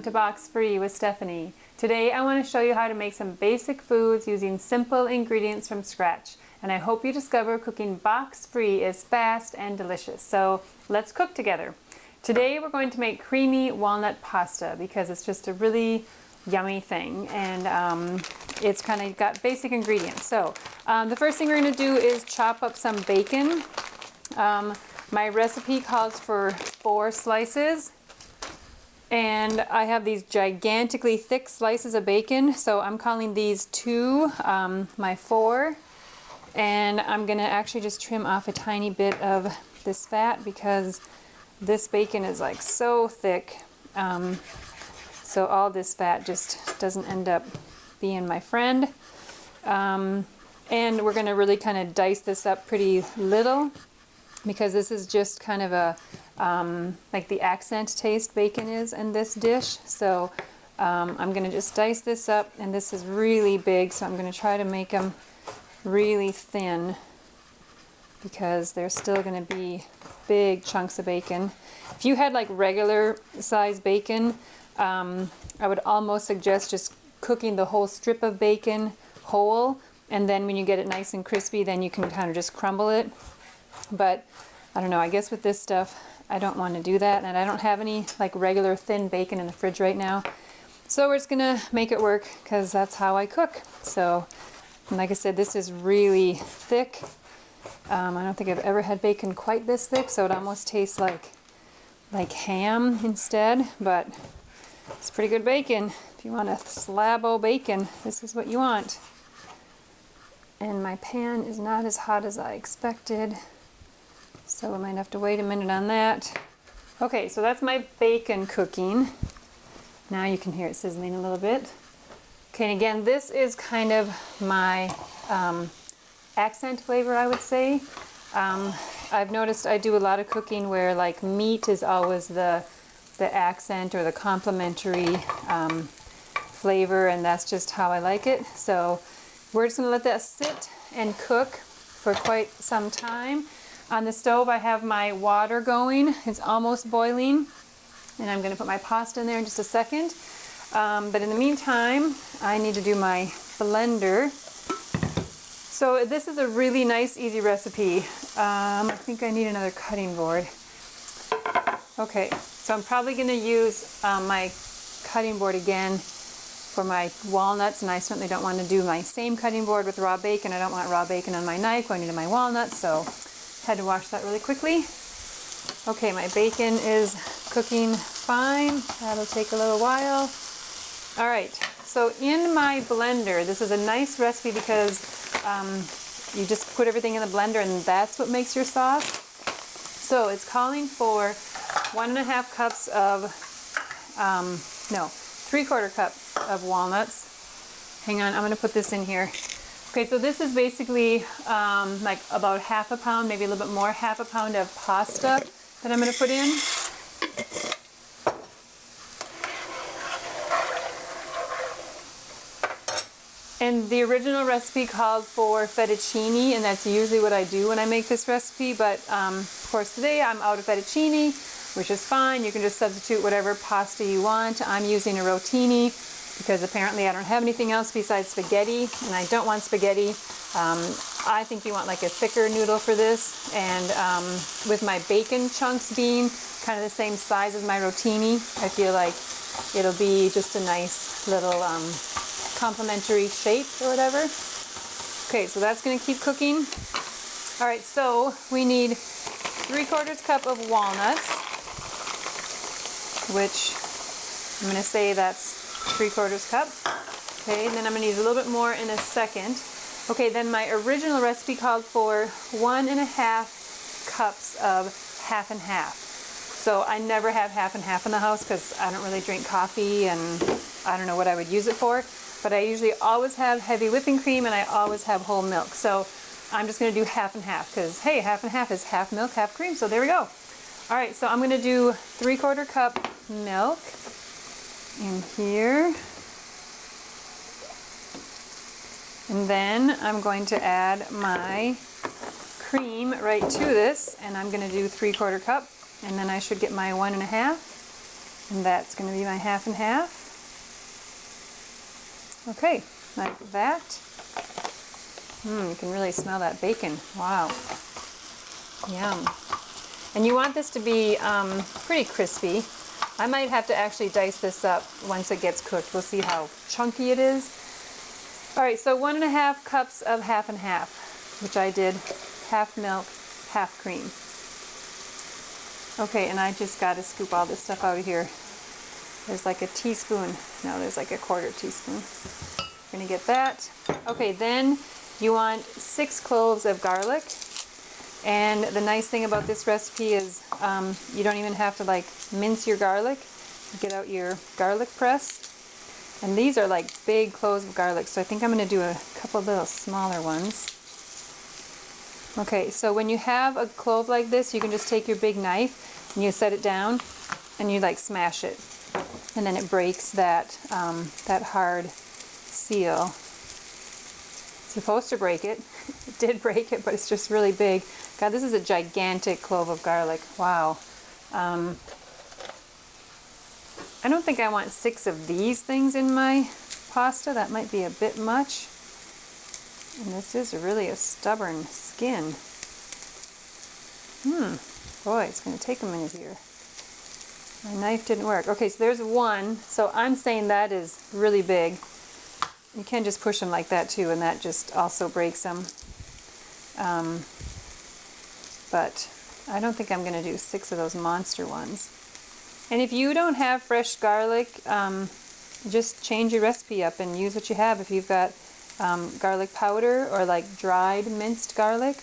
to Box Free with Stephanie. Today I want to show you how to make some basic foods using simple ingredients from scratch. And I hope you discover cooking box free is fast and delicious. So let's cook together. Today we're going to make creamy walnut pasta because it's just a really yummy thing, and it's kind of got basic ingredients. So the first thing we're going to do is chop up some bacon. My recipe calls for 4 slices, and I have these gigantically thick slices of bacon, so I'm calling these 2 my 4, and I'm gonna actually just trim off a tiny bit of this fat because this bacon is like so thick, so all this fat just doesn't end up being my friend. And we're gonna really kind of dice this up pretty little because this is just kind of a like the accent taste bacon is in this dish. So I'm gonna just dice this up, and this is really big, so I'm gonna try to make them really thin because they're still gonna be big chunks of bacon. If you had like regular size bacon, I would almost suggest just cooking the whole strip of bacon whole, and then when you get it nice and crispy, then you can kind of just crumble it. But I don't know, I guess with this stuff I don't want to do that, and I don't have any like regular thin bacon in the fridge right now, so we're just gonna make it work because that's how I cook. So, and like I said, this is really thick. I don't think I've ever had bacon quite this thick, so it almost tastes like ham instead, but it's pretty good bacon. If you want a slab of bacon, this is what you want. And my pan is not as hot as I expected, so we might have to wait a minute on that. Okay, so that's my bacon cooking. Now you can hear it sizzling a little bit. Okay, and again, this is kind of my accent flavor, I would say. I've noticed I do a lot of cooking where like meat is always the accent or the complementary flavor, and that's just how I like it. So we're just gonna let that sit and cook for quite some time. On the stove I have my water going. It's almost boiling, and I'm gonna put my pasta in there in just a second. But in the meantime, I need to do my blender. So this is a really nice, easy recipe. I think I need another cutting board. Okay, so I'm probably gonna use my cutting board again for my walnuts, and I certainly don't want to do my same cutting board with raw bacon. I don't want raw bacon on my knife going into my walnuts, so had to wash that really quickly. Okay, my bacon is cooking fine. That'll take a little while. All right, so in my blender, this is a nice recipe because you just put everything in the blender and that's what makes your sauce. So it's calling for 1.5 cups of, 3/4 cup of walnuts. Hang on, I'm gonna put this in here. Okay, so this is basically like about 1/2 pound, maybe a little bit more, 1/2 pound of pasta that I'm gonna put in. And the original recipe called for fettucini, and that's usually what I do when I make this recipe, but of course today I'm out of fettucini, which is fine. You can just substitute whatever pasta you want. I'm using a rotini because apparently I don't have anything else besides spaghetti, and I don't want spaghetti. I think you want like a thicker noodle for this, and with my bacon chunks being kind of the same size as my rotini, I feel like it'll be just a nice little complementary shape or whatever. Okay, so that's gonna keep cooking. All right, so we need 3/4 cup of walnuts, which I'm gonna say that's 3/4 cup. Okay, and then I'm gonna use a little bit more in a second. Okay, then my original recipe called for 1.5 cups of half and half. So I never have half and half in the house because I don't really drink coffee and I don't know what I would use it for. But I usually always have heavy whipping cream, and I always have whole milk. So I'm just gonna do half and half because, hey, half and half is half milk, half cream, so there we go. All right, so I'm gonna do 3/4 cup milk in here. And then I'm going to add my cream right to this, and I'm gonna do 3/4 cup, and then I should get my 1.5. And that's going to be my half and half. Okay, like that. You can really smell that bacon. Wow. Yum. And you want this to be pretty crispy. I might have to actually dice this up once it gets cooked. We'll see how chunky it is. All right, so 1.5 cups of half and half, which I did half milk, half cream. Okay, and I just got to scoop all this stuff out of here. There's like a teaspoon. No, there's like a 1/4 teaspoon. We're gonna get that. Okay, then you want 6 cloves of garlic. And the nice thing about this recipe is you don't even have to like mince your garlic. You get out your garlic press. And these are like big cloves of garlic, so I think I'm gonna do a couple little smaller ones. Okay, so when you have a clove like this, you can just take your big knife and you set it down and you like smash it. And then it breaks that, that hard seal. It's supposed to break it. It did break it, but it's just really big. God, this is a gigantic clove of garlic. Wow. I don't think I want 6 of these things in my pasta. That might be a bit much. And this is really a stubborn skin. Boy, it's going to take a minute here. My knife didn't work. Okay, so there's 1. So I'm saying that is really big. You can just push them like that too, and that just also breaks them. But I don't think I'm going to do 6 of those monster ones. And if you don't have fresh garlic, just change your recipe up and use what you have. If you've got garlic powder or like dried minced garlic.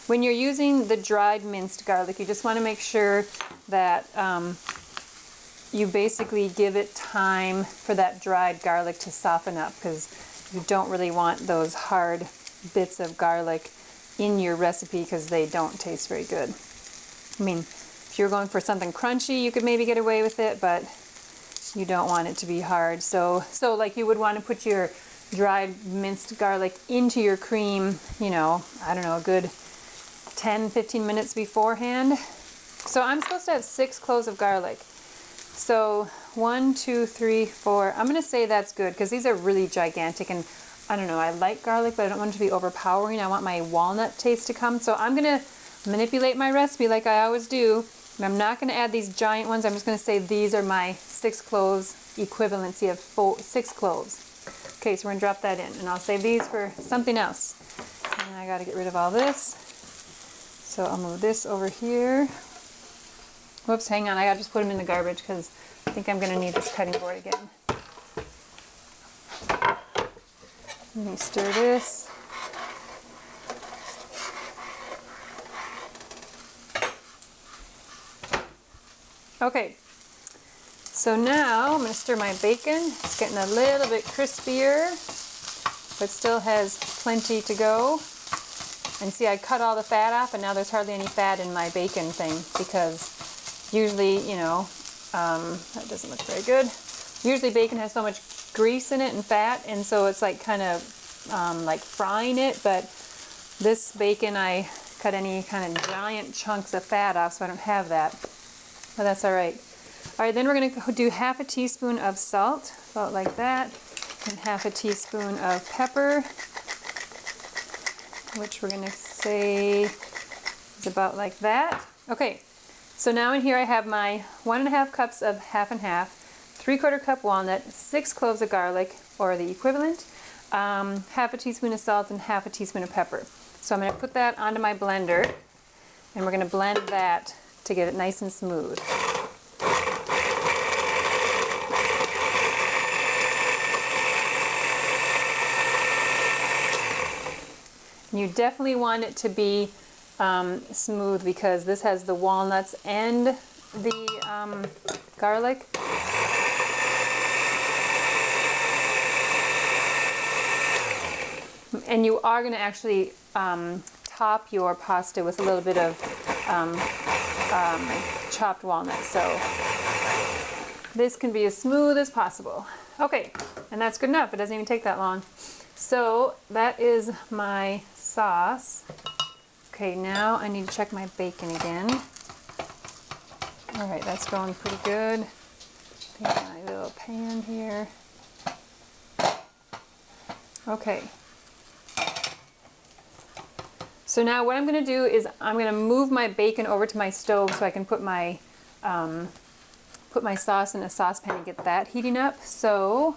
When you're using the dried minced garlic, you just want to make sure that you basically give it time for that dried garlic to soften up, because you don't really want those hard bits of garlic in your recipe because they don't taste very good. I mean, if you're going for something crunchy, you could maybe get away with it, but you don't want it to be hard. So like you would want to put your dried minced garlic into your cream, you know, I don't know, a good 10-15 minutes beforehand. So I'm supposed to have 6 cloves of garlic. So 1, 2, 3, 4. I'm going to say that's good because these are really gigantic, and I don't know, I like garlic, but I don't want it to be overpowering. I want my walnut taste to come. So I'm going to manipulate my recipe like I always do. And I'm not going to add these giant ones. I'm just going to say these are my 6 cloves, equivalency of 6 cloves. Okay, so we're going to drop that in, and I'll save these for something else. And I got to get rid of all this. So I'll move this over here. Whoops, hang on, I got to just put them in the garbage because I think I'm going to need this cutting board again. Let me stir this. Okay, so now I'm going to stir my bacon. It's getting a little bit crispier, but still has plenty to go. And see, I cut all the fat off, and now there's hardly any fat in my bacon thing, because usually, you know, that doesn't look very good. Usually bacon has so much grease in it and fat, and so it's like kind of like frying it, but this bacon I cut any kind of giant chunks of fat off, so I don't have that. But that's all right. All right, then we're going to do half a teaspoon of salt, about like that, and half a teaspoon of pepper, which we're going to say is about like that. Okay, so now in here I have my 1.5 cups of half and half, 3/4 cup walnut, 6 cloves of garlic, or the equivalent, half a teaspoon of salt, and half a teaspoon of pepper. So I'm going to put that onto my blender, and we're going to blend that to get it nice and smooth. You definitely want it to be smooth, because this has the walnuts and the garlic. And you are going to actually top your pasta with a little bit of chopped walnuts. So this can be as smooth as possible. Okay, and that's good enough. It doesn't even take that long. So that is my sauce. Okay, now I need to check my bacon again. All right, that's going pretty good. Here's my little pan here. Okay. So now what I'm going to do is I'm going to move my bacon over to my stove so I can put my sauce in a saucepan and get that heating up. So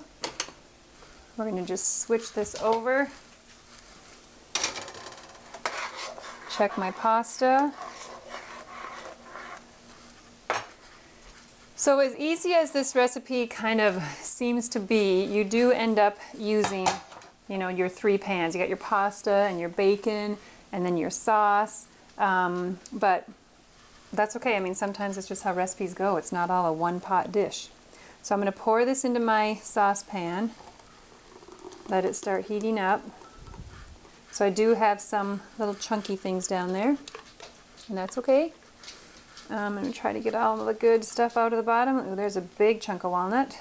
we're going to just switch this over. Check my pasta. So as easy as this recipe kind of seems to be, you do end up using, you know, your 3 pans. You got your pasta and your bacon and then your sauce. But that's okay. I mean, sometimes it's just how recipes go. It's not all a one-pot dish. So I'm going to pour this into my saucepan. Let it start heating up. So I do have some little chunky things down there, and that's okay. I'm going to try to get all of the good stuff out of the bottom. Ooh, there's a big chunk of walnut.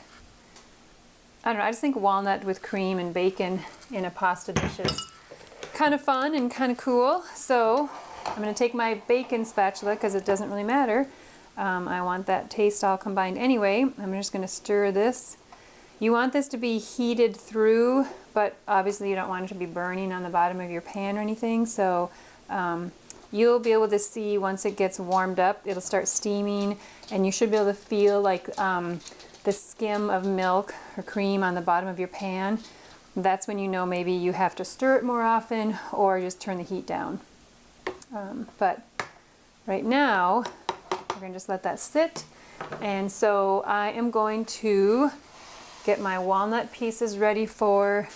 I don't know, I just think walnut with cream and bacon in a pasta dish is kind of fun and kind of cool. So I'm going to take my bacon spatula because it doesn't really matter. I want that taste all combined anyway. I'm just going to stir this. You want this to be heated through, but obviously you don't want it to be burning on the bottom of your pan or anything. So you'll be able to see once it gets warmed up, it'll start steaming, and you should be able to feel like the skim of milk or cream on the bottom of your pan. That's when you know maybe you have to stir it more often or just turn the heat down. But right now, we're going to just let that sit. And so I am going to get my walnut pieces ready for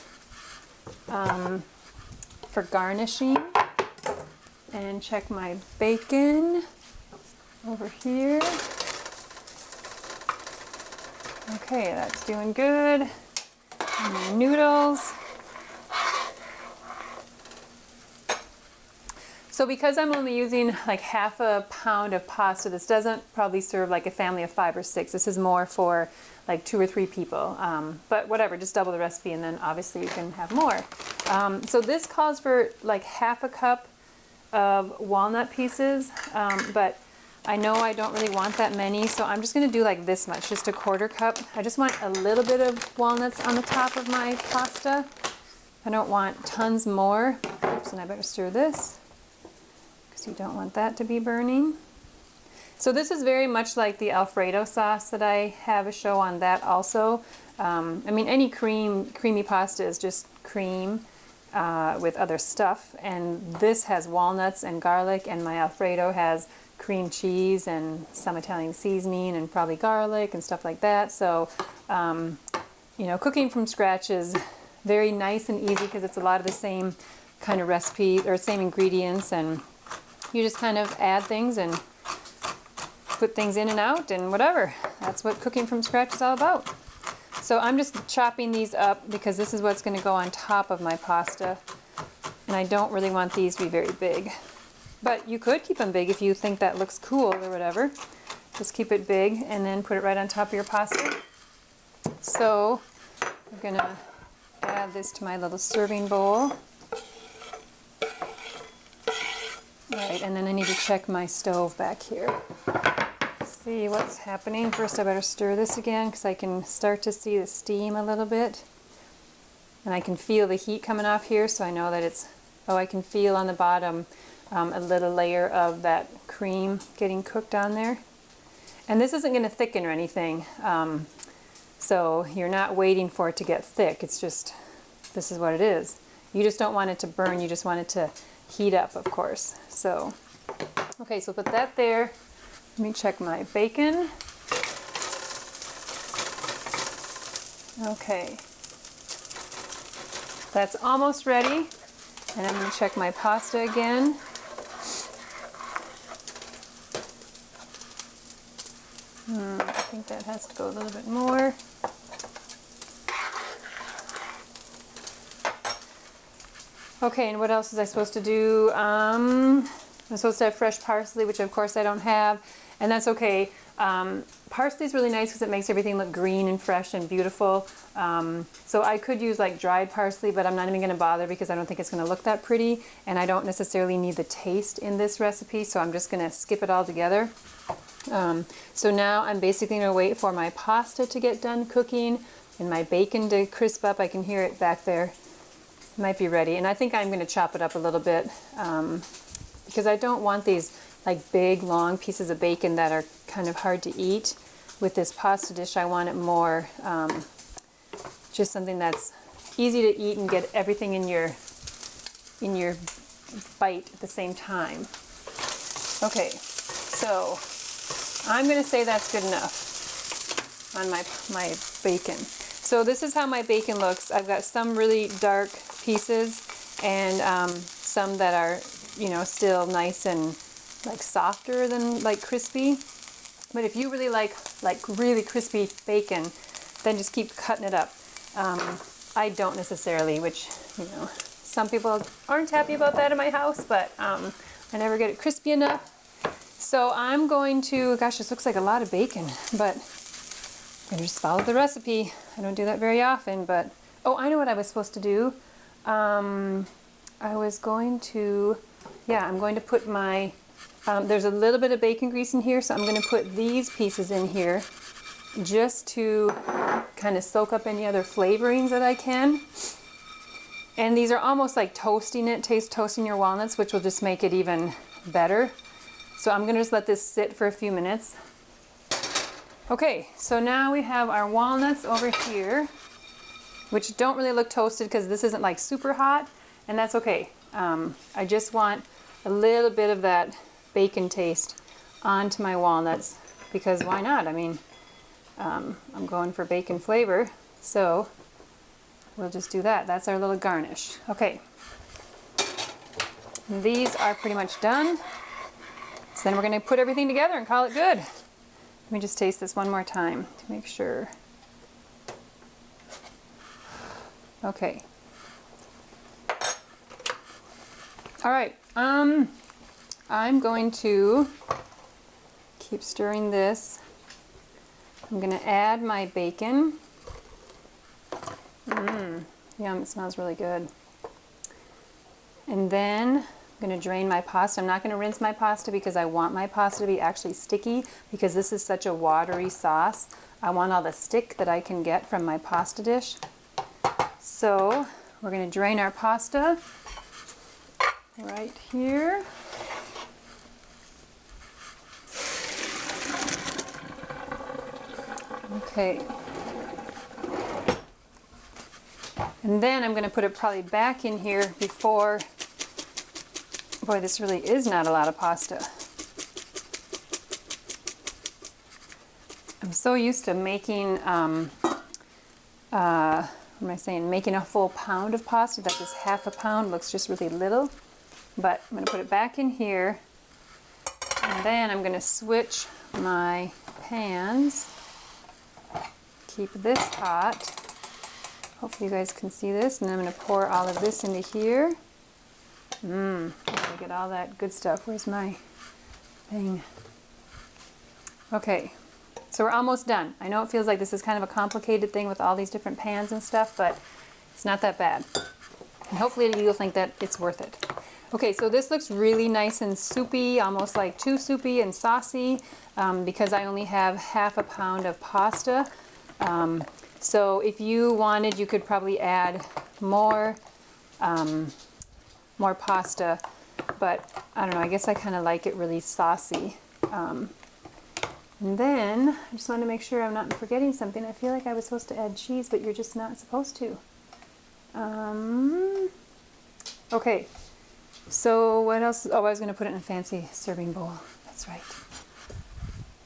garnishing, and check my bacon over here. Okay, that's doing good. And my noodles. So because I'm only using like half a pound of pasta, this doesn't probably serve like a family of 5 or 6. This is more for like 2 or 3 people. But whatever, just double the recipe and then obviously you can have more. So this calls for like half a cup of walnut pieces, but I know I don't really want that many, so I'm just going to do like this much, just a 1/4 cup. I just want a little bit of walnuts on the top of my pasta. I don't want tons more. Oops, and I better stir this, you don't want that to be burning. So this is very much like the Alfredo sauce that I have a show on that also. I mean, any creamy pasta is just cream with other stuff, and this has walnuts and garlic, and my Alfredo has cream cheese and some Italian seasoning and probably garlic and stuff like that. So you know, cooking from scratch is very nice and easy because it's a lot of the same kind of recipe or same ingredients, and you just kind of add things and put things in and out and whatever. That's what cooking from scratch is all about. So I'm just chopping these up because this is what's going to go on top of my pasta. And I don't really want these to be very big. But you could keep them big if you think that looks cool or whatever. Just keep it big and then put it right on top of your pasta. So I'm going to add this to my little serving bowl. Right, and then I need to check my stove back here. See what's happening. First I better stir this again because I can start to see the steam a little bit. And I can feel the heat coming off here, so I know that it's, oh, I can feel on the bottom a little layer of that cream getting cooked on there. And this isn't going to thicken or anything, so you're not waiting for it to get thick. It's just, this is what it is. You just don't want it to burn, you just want it to heat up, of course. So, okay, so put that there. Let me check my bacon. Okay. That's almost ready. And I'm going to check my pasta again. I think that has to go a little bit more. Okay, and what else was I supposed to do? I'm supposed to have fresh parsley, which of course I don't have, and that's okay. Parsley is really nice because it makes everything look green and fresh and beautiful. So I could use like dried parsley, but I'm not even going to bother because I don't think it's going to look that pretty, and I don't necessarily need the taste in this recipe, so I'm just going to skip it all together. So now I'm basically going to wait for my pasta to get done cooking and my bacon to crisp up. I can hear it back there. It might be ready. And I think I'm going to chop it up a little bit because I don't want these like big, long pieces of bacon that are kind of hard to eat. With this pasta dish, I want it more just something that's easy to eat and get everything in your bite at the same time. Okay, so I'm going to say that's good enough on my bacon. So this is how my bacon looks. I've got some really dark pieces and some that are, you know, still nice and like softer than like crispy. But if you really like really crispy bacon, then just keep cutting it up. I don't necessarily, which, you know, some people aren't happy about that in my house, but I never get it crispy enough. So I'm going to, gosh, this looks like a lot of bacon, but I'm going to just follow the recipe. I don't do that very often, but, oh, I know what I was supposed to do. I was going to, yeah, I'm going to put my, there's a little bit of bacon grease in here, so I'm going to put these pieces in here just to kind of soak up any other flavorings that I can. And these are almost like toasting your walnuts, which will just make it even better. So I'm going to just let this sit for a few minutes. Okay, so now we have our walnuts over here, which don't really look toasted because this isn't like super hot, and that's okay. I just want a little bit of that bacon taste onto my walnuts because why not? I mean, I'm going for bacon flavor, so we'll just do that. That's our little garnish. Okay, and these are pretty much done. So then we're going to put everything together and call it good. Let me just taste this one more time to make sure. Okay. All right. I'm going to keep stirring this. I'm going to add my bacon. Yum, it smells really good. And then I'm going to drain my pasta. I'm not going to rinse my pasta because I want my pasta to be actually sticky because this is such a watery sauce. I want all the stick that I can get from my pasta dish. So we're going to drain our pasta right here. Okay. And then I'm going to put it probably back in here before, boy, this really is not a lot of pasta. I'm so used to making, what am I saying, making a full pound of pasta that this half a pound looks just really little. But I'm going to put it back in here. And then I'm going to switch my pans. Keep this hot. Hopefully you guys can see this. And then I'm going to pour all of this into here. I'm going to get all that good stuff. Where's my thing? Okay, so we're almost done. I know it feels like this is kind of a complicated thing with all these different pans and stuff, but it's not that bad. And hopefully you'll think that it's worth it. Okay, so this looks really nice and soupy, almost like too soupy and saucy, because I only have half a pound of pasta. So if you wanted, you could probably add more pasta, but I don't know, I guess I kind of like it really saucy. And then I just want to make sure I'm not forgetting something. I feel like I was supposed to add cheese, but you're just not supposed to. Okay, so what else? Oh, I was going to put it in a fancy serving bowl. That's right.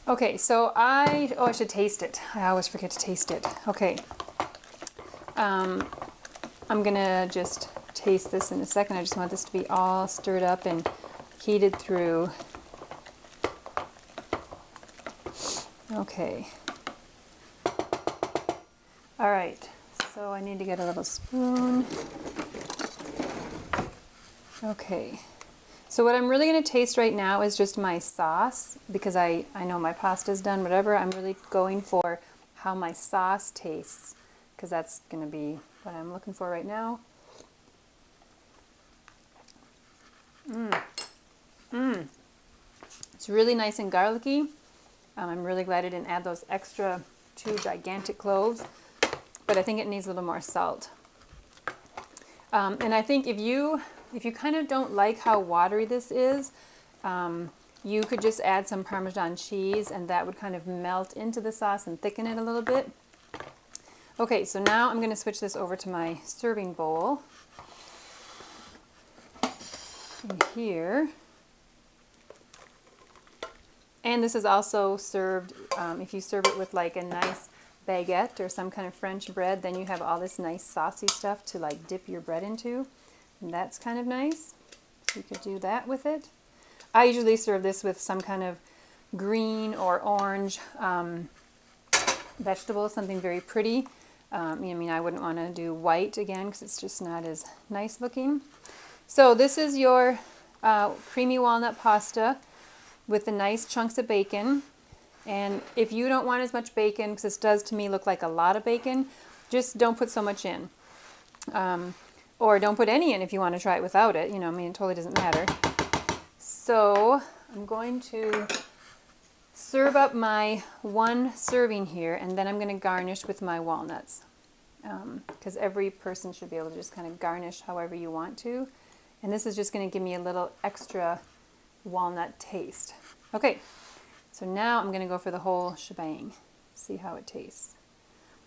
Okay, so I should taste it. I always forget to taste it. Okay. I'm going to just taste this in a second. I just want this to be all stirred up and heated through. Okay. All right, so I need to get a little spoon. Okay. So what I'm really going to taste right now is just my sauce, because I know my pasta's done, whatever. I'm really going for how my sauce tastes, because that's going to be what I'm looking for right now. It's really nice and garlicky. I'm really glad I didn't add those extra 2 gigantic cloves, but I think it needs a little more salt. And I think if you kind of don't like how watery this is, you could just add some Parmesan cheese, and that would kind of melt into the sauce and thicken it a little bit. Okay, so now I'm going to switch this over to my serving bowl. In here. And this is also served, if you serve it with like a nice baguette or some kind of French bread, then you have all this nice saucy stuff to like dip your bread into. And that's kind of nice. So you could do that with it. I usually serve this with some kind of green or orange vegetable, something very pretty. I mean, I wouldn't want to do white again because it's just not as nice looking. So this is your creamy walnut pasta with the nice chunks of bacon. And if you don't want as much bacon, because this does to me look like a lot of bacon, just don't put so much in. Or don't put any in if you want to try it without it. You know, I mean, it totally doesn't matter. So I'm going to serve up my 1 serving here, and then I'm going to garnish with my walnuts. Because every person should be able to just kind of garnish however you want to. And this is just going to give me a little extra walnut taste. Okay, so now I'm going to go for the whole shebang. See how it tastes.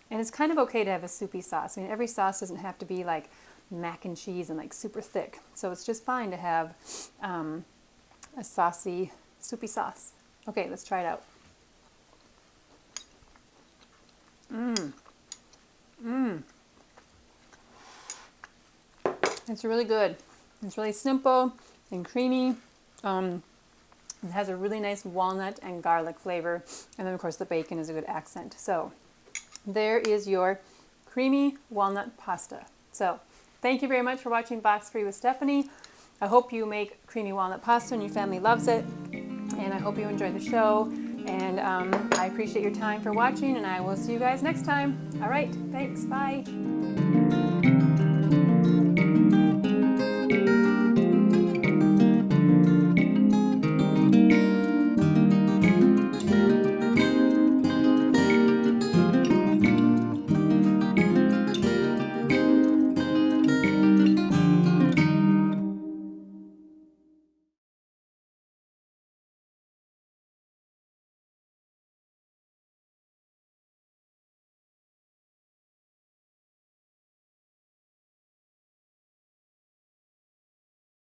And it's kind of okay to have a soupy sauce. I mean, every sauce doesn't have to be like mac and cheese and like super thick. So it's just fine to have a saucy, soupy sauce. Okay, let's try it out. It's really good. It's really simple and creamy. It has a really nice walnut and garlic flavor. And then, of course, the bacon is a good accent. So there is your creamy walnut pasta. So thank you very much for watching Box Free with Stephanie. I hope you make creamy walnut pasta and your family loves it. And I hope you enjoy the show. And I appreciate your time for watching, and I will see you guys next time. All right, thanks. Bye.